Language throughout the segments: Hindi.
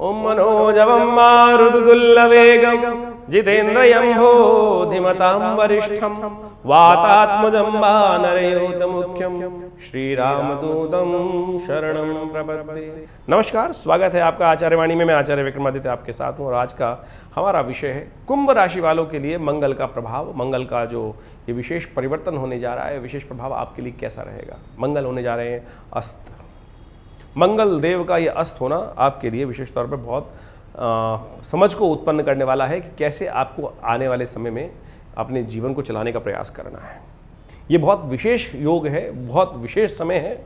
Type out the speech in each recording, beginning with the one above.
ओम मनोजवं मारुततुल्यवेगं जितेन्द्रियं बोधिमतां वरिष्ठं वातात्मजं वानरयूथमुख्यं श्रीरामदूतं शरणं प्रपद्ये। नमस्कार, स्वागत है आपका आचार्यवाणी में। मैं आचार्य विक्रमादित्य आपके साथ हूँ और आज का हमारा विषय है कुंभ राशि वालों के लिए मंगल का प्रभाव। मंगल का जो ये विशेष परिवर्तन होने जा रहा है, विशेष प्रभाव आपके लिए कैसा रहेगा। मंगल होने जा रहे हैं अस्त। मंगल देव का ये अस्त होना आपके लिए विशेष तौर पर बहुत समझ को उत्पन्न करने वाला है कि कैसे आपको आने वाले समय में अपने जीवन को चलाने का प्रयास करना है। ये बहुत विशेष योग है, बहुत विशेष समय है।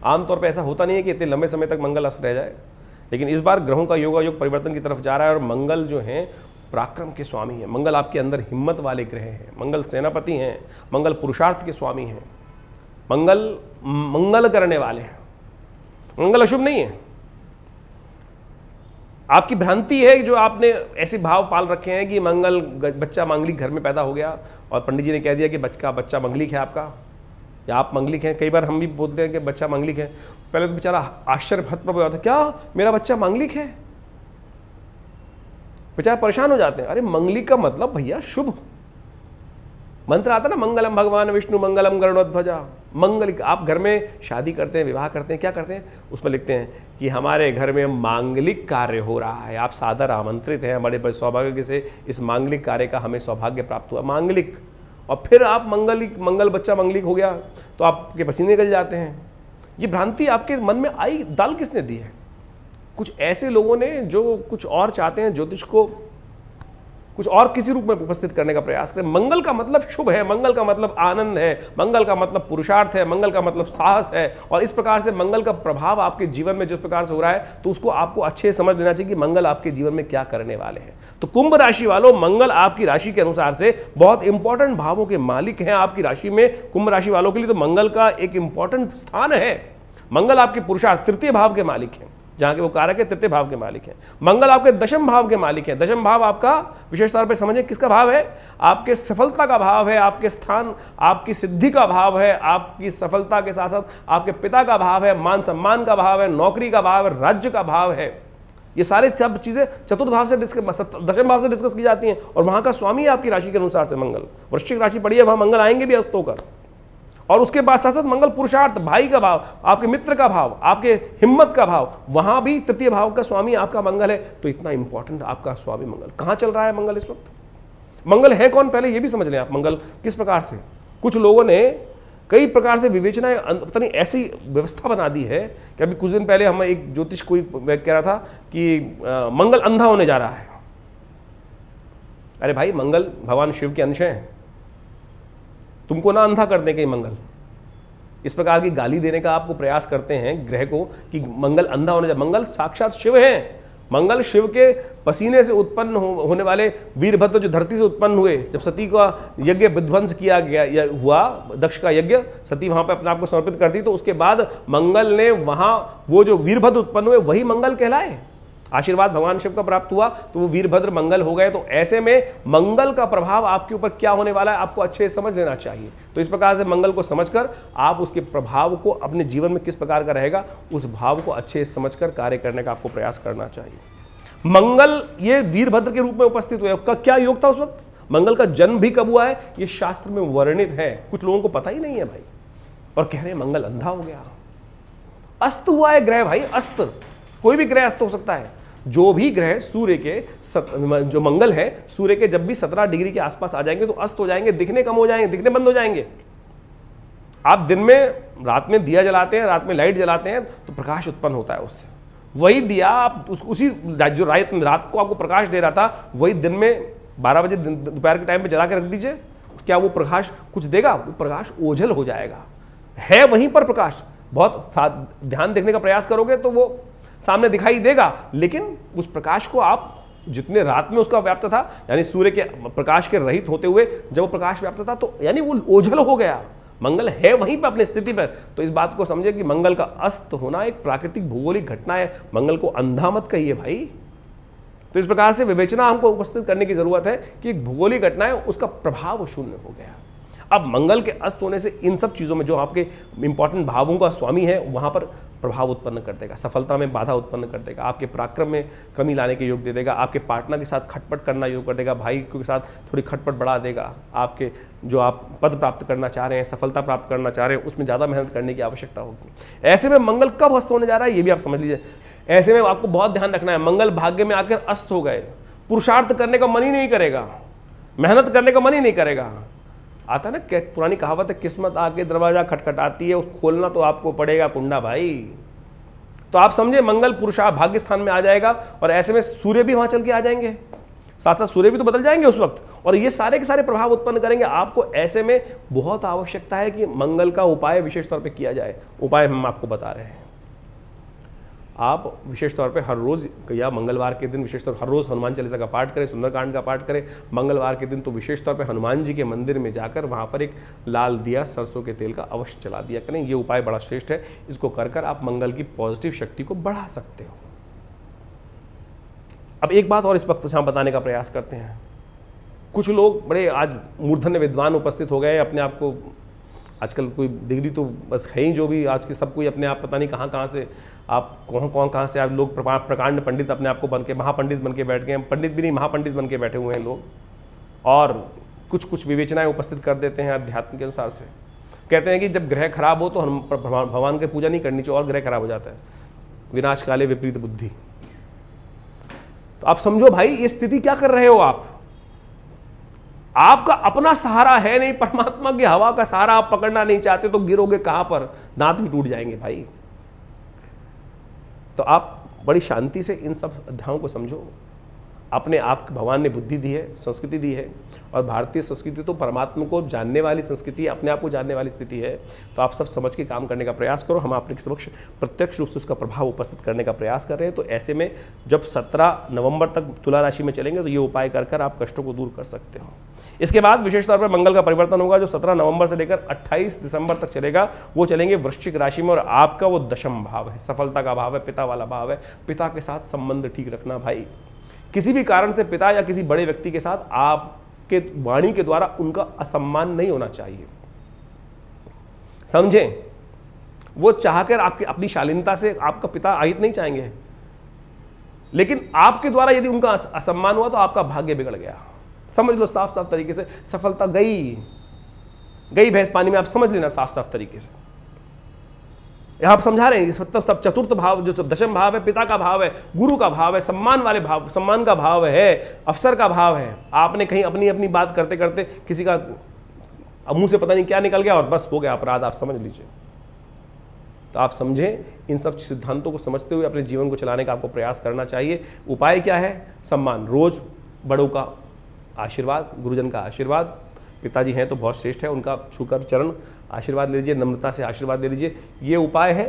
आमतौर पर ऐसा होता नहीं है कि इतने लंबे समय तक मंगल अस्त रह जाए, लेकिन इस बार ग्रहों का योग परिवर्तन की तरफ जा रहा है और मंगल जो है पराक्रम के स्वामी है। मंगल आपके अंदर हिम्मत वाले ग्रह हैं। मंगल सेनापति हैं। मंगल पुरुषार्थ के स्वामी हैं। मंगल करने वाले हैं। मंगल अशुभ नहीं है। आपकी भ्रांति है जो आपने ऐसे भाव पाल रखे हैं कि मंगल बच्चा मांगलिक घर में पैदा हो गया और पंडित जी ने कह दिया कि बच्चा मंगलिक है आपका, या आप मंगलिक हैं। कई बार हम भी बोलते हैं कि बच्चा मंगलिक है। पहले तो बेचारा आश्चर्य भतप्रभ होता है, क्या मेरा बच्चा मंगलिक है? बेचारा परेशान हो जाते हैं। अरे मंगलिक का मतलब भैया शुभ। मंत्र आता ना, मंगलम भगवान विष्णु मंगलम गरुड़ध्वजा। मंगल, आप घर में शादी करते हैं, विवाह करते हैं, क्या करते हैं? उसमें लिखते हैं कि हमारे घर में मांगलिक कार्य हो रहा है, आप सादर आमंत्रित हैं, बड़े बड़े सौभाग्य से इस मांगलिक कार्य का हमें सौभाग्य प्राप्त हुआ। मांगलिक, और फिर आप मंगल बच्चा मंगलिक हो गया तो आपके पसीने निकल जाते हैं। ये भ्रांति आपके मन में आई, दाल किसने दी है? कुछ ऐसे लोगों ने जो कुछ और चाहते हैं, ज्योतिष को कुछ और किसी रूप में उपस्थित करने का प्रयास करें। मंगल का मतलब शुभ है, मंगल का मतलब आनंद है, मंगल का मतलब पुरुषार्थ है, मंगल का मतलब साहस है। और इस प्रकार से मंगल का प्रभाव आपके जीवन में जिस प्रकार से हो रहा है, तो उसको आपको अच्छे से समझ लेना चाहिए कि मंगल आपके जीवन में क्या करने वाले हैं। तो कुंभ राशि वालों, मंगल आपकी राशि के अनुसार से बहुत इंपॉर्टेंट भावों के मालिक हैं। आपकी राशि में कुंभ राशि वालों के लिए तो मंगल का एक इंपॉर्टेंट स्थान है। मंगल आपके पुरुषार्थ तृतीय भाव के मालिक हैं, जहां के वो कारक है, तृतीय भाव के मालिक हैं। मंगल आपके दशम भाव के मालिक हैं। दशम भाव आपका विशेष तौर पे समझें किसका भाव है? आपके सफलता का भाव है, आपके स्थान, आपकी सिद्धि का भाव है, आपकी सफलता के साथ साथ आपके पिता का भाव है, मान सम्मान का भाव है, नौकरी का भाव है, राज्य का भाव है। ये सारे सब चीजें चतुर्थ भाव से दशम भाव से डिस्कस की जाती हैं और वहां का स्वामी है आपकी राशि के अनुसार से मंगल। वृश्चिक राशि पड़ी है, वहां मंगल आएंगे भी अस्त होकर। और उसके बाद साथ साथ मंगल पुरुषार्थ, भाई का भाव, आपके मित्र का भाव, आपके हिम्मत का भाव, वहां भी तृतीय भाव का स्वामी आपका मंगल है। तो इतना इंपॉर्टेंट आपका स्वामी मंगल। कहां चल रहा है मंगल इस वक्त? मंगल है कौन, पहले यह भी समझ लें आप। मंगल किस प्रकार से, कुछ लोगों ने कई प्रकार से विवेचनाएं, पता नहीं ऐसी व्यवस्था बना दी है कि अभी कुछ दिन पहले हम एक ज्योतिष कोई कह रहा था कि मंगल अंधा होने जा रहा है। अरे भाई, मंगल भगवान शिव के अंश हैं, तुमको ना अंधा कर दें कहीं मंगल। इस प्रकार की गाली देने का आपको प्रयास करते हैं ग्रह को कि मंगल अंधा होने जा। मंगल साक्षात शिव हैं। मंगल शिव के पसीने से उत्पन्न होने वाले वीरभद्र जो धरती से उत्पन्न हुए, जब सती का यज्ञ विध्वंस किया गया हुआ, दक्ष का यज्ञ, सती वहां पर अपने आप को समर्पित कर दी, तो उसके बाद मंगल ने वहां वो जो वीरभद्र उत्पन्न हुए वही मंगल कहलाए। आशीर्वाद भगवान शिव का प्राप्त हुआ तो वो वीरभद्र मंगल हो गए। तो ऐसे में मंगल का प्रभाव आपके ऊपर क्या होने वाला है आपको अच्छे से समझ लेना चाहिए। तो इस प्रकार से मंगल को समझकर आप उसके प्रभाव को अपने जीवन में किस प्रकार का रहेगा, उस भाव को अच्छे से समझकर कार्य करने का आपको प्रयास करना चाहिए। मंगल ये वीरभद्र के रूप में उपस्थित हुए, क्या योग था उस वक्त? मंगल का जन्म भी कब हुआ है ये शास्त्र में वर्णित है। कुछ लोगों को पता ही नहीं है भाई, और कह रहे हैं मंगल अंधा हो गया। अस्त हुआ है ग्रह भाई, अस्त। कोई भी ग्रह अस्त हो सकता है। जो भी ग्रह सूर्य के जो मंगल है, सूर्य के जब भी 17 डिग्री के आसपास आ जाएंगे तो अस्त हो जाएंगे, दिखने कम हो जाएंगे, दिखने बंद हो जाएंगे। आप दिन में, रात में दिया जलाते हैं, रात में लाइट जलाते हैं तो प्रकाश उत्पन्न होता है उससे। वही दिया आप उसी जो रात को आपको प्रकाश दे रहा था, वही दिन में 12 बजे दोपहर के टाइम पे जला के रख दीजिए, क्या वो प्रकाश कुछ देगा? वो प्रकाश ओझल हो जाएगा। है वहीं पर प्रकाश, बहुत ध्यान देखने का प्रयास करोगे तो वो सामने दिखाई देगा, लेकिन उस प्रकाश को आप जितने रात में उसका व्याप्त था, यानी सूर्य के प्रकाश के रहित होते हुए जब वो प्रकाश व्याप्त था तो यानी वो ओझल हो गया। मंगल है वहीं पर अपनी स्थिति पर। तो इस बात को समझे कि मंगल का अस्त होना एक प्राकृतिक भौगोलिक घटना है। मंगल को अंधा मत कहिए भाई। तो इस प्रकार से विवेचना हमको उपस्थित करने की जरूरत है कि एक भौगोलिक घटना है, उसका प्रभाव शून्य हो गया। अब मंगल के अस्त होने से इन सब चीज़ों में जो आपके इंपॉर्टेंट भावों का स्वामी है वहाँ पर प्रभाव उत्पन्न कर देगा, सफलता में बाधा उत्पन्न कर देगा, आपके पराक्रम में कमी लाने के योग दे देगा, आपके पार्टनर के साथ खटपट करना योग कर देगा, भाई के साथ थोड़ी खटपट बढ़ा देगा, आपके जो आप पद प्राप्त करना चाह रहे हैं, सफलता प्राप्त करना चाह रहे हैं, उसमें ज़्यादा मेहनत करने की आवश्यकता होगी। ऐसे में मंगल कब अस्त होने जा रहा है ये भी आप समझ लीजिए। ऐसे में आपको बहुत ध्यान रखना है, मंगल भाग्य में आकर अस्त हो गए, पुरुषार्थ करने का मन ही नहीं करेगा, मेहनत करने का मन ही नहीं करेगा। आता ना पुरानी कहावत है, किस्मत आके दरवाजा खटखटाती है, उस खोलना तो आपको पड़ेगा कुंडा भाई। तो आप समझे मंगल पुरुषार्थ भाग्य स्थान में आ जाएगा और ऐसे में सूर्य भी वहां चल के आ जाएंगे, साथ साथ सूर्य भी तो बदल जाएंगे उस वक्त, और ये सारे के सारे प्रभाव उत्पन्न करेंगे। आपको ऐसे में बहुत आवश्यकता है कि मंगल का उपाय विशेष तौर पर किया जाए। उपाय हम आपको बता रहे हैं। आप विशेष तौर पे हर रोज़ या मंगलवार के दिन विशेष तौर हर रोज़ हनुमान चालीसा का पाठ करें, सुंदरकांड का पाठ करें। मंगलवार के दिन तो विशेष तौर पे हनुमान जी के मंदिर में जाकर वहाँ पर एक लाल दिया सरसों के तेल का अवश्य जला दिया करें। ये उपाय बड़ा श्रेष्ठ है। इसको कर कर आप मंगल की पॉजिटिव शक्ति को बढ़ा सकते हो। अब एक बात और इस वक्त यहाँ बताने का प्रयास करते हैं। कुछ लोग बड़े आज मूर्धन्य विद्वान उपस्थित हो गए, अपने आप को आजकल कोई डिग्री तो बस है ही जो भी आज के सब कोई अपने आप पता नहीं कहाँ से आप कहाँ से आप लोग प्रकांड पंडित अपने आप को बन के महापंडित बन के बैठ गए। पंडित भी नहीं, महापंडित बन के बैठे हुए हैं लोग, और कुछ विवेचनाएं उपस्थित कर देते हैं अध्यात्म के अनुसार से। कहते हैं कि जब ग्रह खराब हो तो हम भगवान की पूजा नहीं करनी चाहिए और ग्रह खराब हो जाता है, विनाश काले विपरीत बुद्धि। तो आप समझो भाई ये स्थिति क्या कर रहे हो आप। आपका अपना सहारा है नहीं, परमात्मा की हवा का सहारा आप पकड़ना नहीं चाहते तो गिरोगे कहां पर, दांत भी टूट जाएंगे भाई। तो आप बड़ी शांति से इन सब अध्यायों को समझो। अपने आप भगवान ने बुद्धि दी है, संस्कृति दी है, और भारतीय संस्कृति तो परमात्मा को जानने वाली संस्कृति, अपने आप को जानने वाली स्थिति है। तो आप सब समझ के काम करने का प्रयास करो। हम आपके समक्ष प्रत्यक्ष रूप से उसका प्रभाव उपस्थित करने का प्रयास कर रहे हैं। तो ऐसे में जब 17 नवंबर तक तुला राशि में चलेंगे तो ये उपाय कर कर आप कष्टों को दूर कर सकते हो। इसके बाद विशेष तौर पर मंगल का परिवर्तन होगा जो 17 नवंबर से लेकर 28 दिसंबर तक चलेगा। वो चलेंगे वृश्चिक राशि में, और आपका वो दशम भाव है, सफलता का भाव है, पिता वाला भाव है। पिता के साथ संबंध ठीक रखना भाई। किसी भी कारण से पिता या किसी बड़े व्यक्ति के साथ आपके वाणी के द्वारा उनका असम्मान नहीं होना चाहिए, समझें। वो चाहकर आपकी अपनी शालीनता से आपका पिता आहित नहीं चाहेंगे, लेकिन आपके द्वारा यदि उनका असम्मान हुआ तो आपका भाग्य बिगड़ गया। समझ लो साफ साफ तरीके से, सफलता गई भैंस पानी में। आप समझ लेना साफ साफ तरीके से। आप समझा रहे हैं सब चतुर्थ भाव जो सब दशम भाव है, पिता का भाव है, गुरु का भाव है, सम्मान वाले भाव, सम्मान का भाव है, अफसर का भाव है। आपने कहीं अपनी अपनी बात करते करते किसी का मुंह से पता नहीं क्या निकल गया और बस हो गया अपराध, आप समझ लीजिए। तो आप समझें, इन सब सिद्धांतों को समझते हुए अपने जीवन को चलाने का आपको प्रयास करना चाहिए। उपाय क्या है? सम्मान, रोज बड़ों का आशीर्वाद, गुरुजन का आशीर्वाद, पिताजी हैं तो बहुत श्रेष्ठ है, उनका छूकर चरण आशीर्वाद ले लीजिए, नम्रता से आशीर्वाद ले लीजिए। ये उपाय है।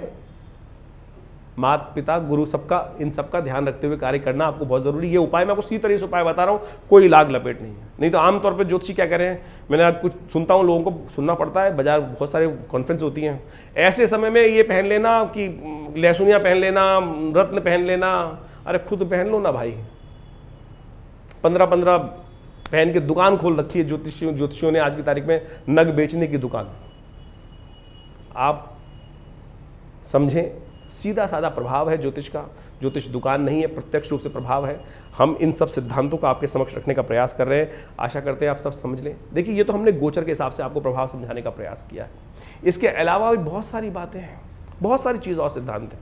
माता पिता गुरु सबका, इन सबका ध्यान रखते हुए कार्य करना आपको बहुत जरूरी है। ये उपाय मैं आपको सीधी तरह से उपाय बता रहा हूँ, कोई लाग लपेट नहीं है। नहीं तो आमतौर पर ज्योतिषी क्या कह रहे हैं, मैंने कुछ सुनता हूँ, लोगों को सुनना पड़ता है, बाजार बहुत सारे कॉन्फ्रेंस होती हैं, ऐसे समय में ये पहन लेना कि लहसुनिया पहन लेना, रत्न पहन लेना। अरे खुद पहन लो ना भाई। 15 पहन के दुकान खोल रखी है ज्योतिषियों ने आज की तारीख में, नग बेचने की दुकान। आप समझें, सीधा साधा प्रभाव है ज्योतिष का। ज्योतिष दुकान नहीं है, प्रत्यक्ष रूप से प्रभाव है। हम इन सब सिद्धांतों को आपके समक्ष रखने का प्रयास कर रहे हैं। आशा करते हैं आप सब समझ लें। देखिए, ये तो हमने गोचर के हिसाब से आपको प्रभाव समझाने का प्रयास किया है। इसके अलावा भी बहुत सारी बातें हैं, बहुत सारी चीज़ और सिद्धांत हैं,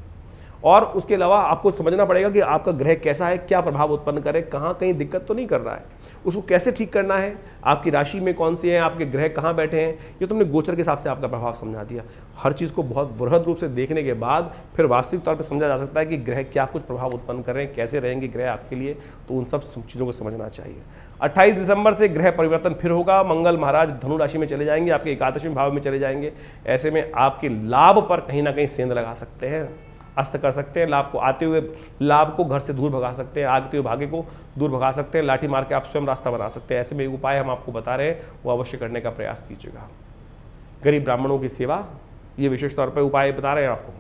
और उसके अलावा आपको समझना पड़ेगा कि आपका ग्रह कैसा है, क्या प्रभाव उत्पन्न करे, कहाँ कहीं दिक्कत तो नहीं कर रहा है, उसको कैसे ठीक करना है, आपकी राशि में कौन सी है, आपके ग्रह कहाँ बैठे हैं। ये तुमने गोचर के हिसाब से आपका प्रभाव समझा दिया। हर चीज़ को बहुत वृहद रूप से देखने के बाद फिर वास्तविक तौर पर समझा जा सकता है कि ग्रह क्या कुछ प्रभाव उत्पन्न कर रहे हैं, कैसे रहेंगे ग्रह आपके लिए। तो उन सब चीज़ों को समझना चाहिए। 28 दिसंबर से ग्रह परिवर्तन फिर होगा। मंगल महाराज धनु राशि में चले जाएंगे, आपके 11वें भाव में चले जाएंगे। ऐसे में आपके लाभ पर कहीं ना कहीं सेंध लगा सकते हैं, अस्त कर सकते हैं। लाभ को आते हुए लाभ को घर से दूर भगा सकते हैं, आगते हुए भाग्य को दूर भगा सकते हैं। लाठी मार के आप स्वयं रास्ता बना सकते हैं। ऐसे में एक उपाय हम आपको बता रहे हैं, वो अवश्य करने का प्रयास कीजिएगा। गरीब ब्राह्मणों की सेवा, ये विशेष तौर पर उपाय बता रहे हैं आपको।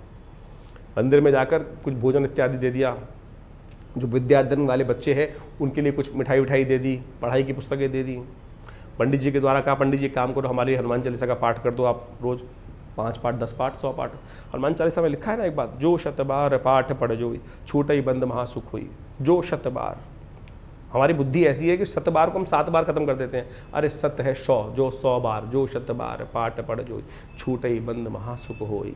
मंदिर में जाकर कुछ भोजन इत्यादि दे दिया, जो विद्याधन वाले बच्चे हैं उनके लिए कुछ मिठाई उठाई दे दी, पढ़ाई की पुस्तकें दे दी, पंडित जी के द्वारा कहा, पंडित जी काम करो, हमारी हनुमान चालीसा का पाठ कर दो आप रोज, 5 पाठ, 10 पाठ, 100 पाठ। हनुमान चालीसा में लिखा है ना एक बात, जो शतबार पाठ पढ़ जोई छूटई बंद महासुख हुई। जो शतबार, हमारी बुद्धि ऐसी है कि 7 बार को हम 7 बार खत्म कर देते हैं। अरे 7 है 100, जो 100 बार, जो शतबार पाठ पढ़ जोई छूटई बंद महासुख होई।